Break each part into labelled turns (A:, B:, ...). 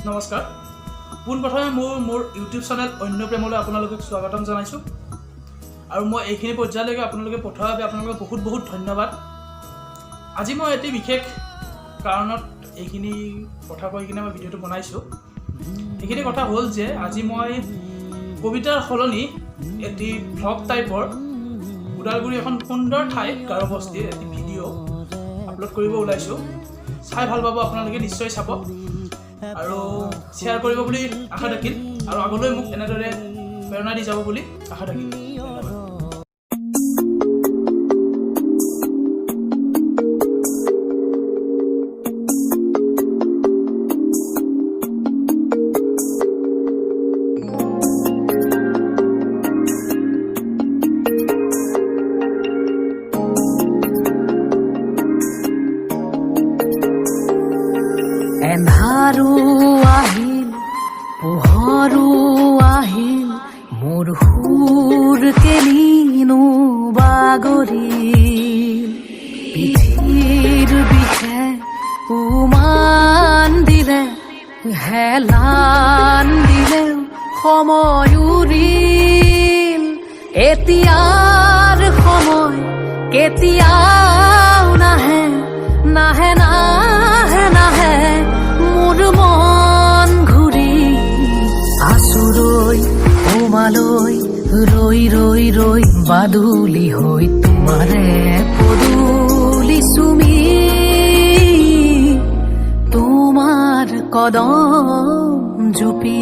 A: নমস্কাৰ পোনপ্ৰথমে মোৰ ইউটিউব চেনেল অন্য প্ৰেমলৈ আপোনালোকক স্বাগতম জনাইছোঁ আৰু মই এইখিনি পৰ্যায়লৈকে আপোনালোকে পঠোৱাৰ বাবে আপোনালোকক বহুত ধন্যবাদ। আজি মই এটি বিশেষ কাৰণত এইখিনি কথা কৈ কিনে মই ভিডিঅ'টো বনাইছোঁ। এইখিনি কথা হ'ল যে আজি মই কবিতাৰ সলনি এটি ভ্লগ টাইপৰ ওদালগুৰি এখন সুন্দৰ ঠাই গাৰোবস্তিৰ এটি ভিডিঅ' আপলোড কৰিব ওলাইছোঁ। চাই ভাল পাব আপোনালোকে, নিশ্চয় চাব আৰু শ্বেয়াৰ কৰিব বুলি আশা থাকিল আৰু আগলৈ মোক এনেদৰে প্ৰেৰণা দি যাব বুলি আশা থাকিল।
B: এন্ধাৰো আহিল পোহৰো আহিল মোৰ সুৰ কেনিনো বাগৰিল পিঠিৰ বিষে উমান দিলে হেলান দিলে সময় উৰিল এতিয়াৰ সময় কেতিয়াও নাহে নাহে নাহে নাহে মোৰ মন ঘূৰি আছো ৰৈ তোমালৈ ৰৈ ৰৈ ৰৈ বাদুলি হৈ তোমাৰে পদূলি চুমি তোমাৰ কদম জুপি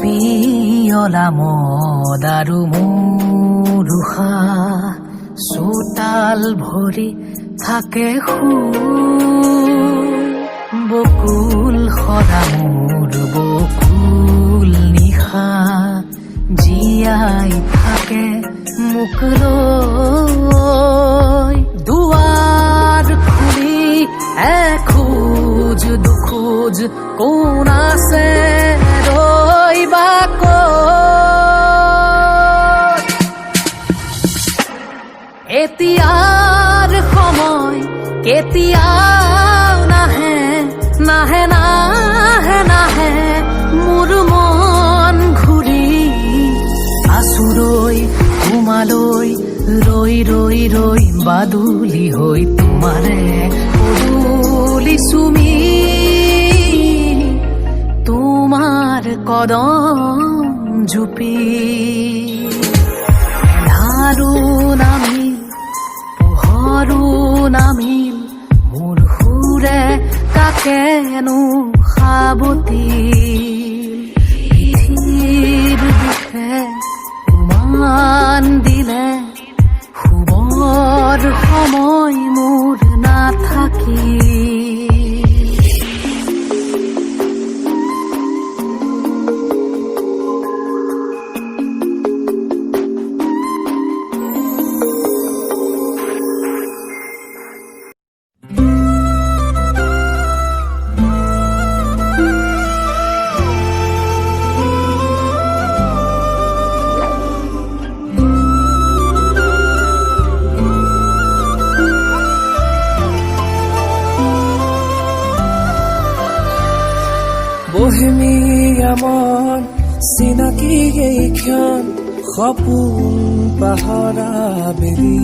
B: পিয়লা মদ আৰু মুৰুষা চোতাল ভৰি থাকে বকুল সদা মোৰ বকুল নিশা জীয়াই থাকে মোক লৈ দুৱাৰ খুলি এখোজ দুখোজ কোন আছে এতিয়াৰ সময় কেতিয়াও নাহে নাহে নাহে নাহে মোৰ মন ঘূৰি আছো ৰৈ তোমালৈ ৰৈ ৰৈ ৰৈ বাদুলি হৈ তোমাৰে পদূলি চুমি তোমাৰ কদম জুপি এন্ধাৰো নামিল পোহৰো নামিল মোৰ সুৰে কাকেনো সাবতিল পিঠিৰ বিষে উমান দিলে শুবৰ সময় মোৰ নাথাকিল
C: বহেমিয়া মন চিনাকি এইক্ষণ সপোন পাহৰা বেলি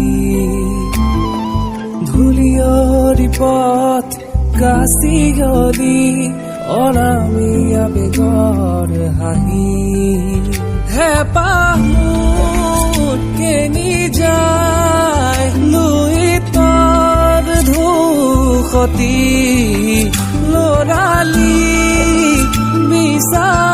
C: ধূলিয়ৰি পথ কাচি গলি অনামিয়া বেগৰ হাঁহি হেঁপাহ কেনি যায় লুইতৰ ধূসতি লৰালি বিচাৰ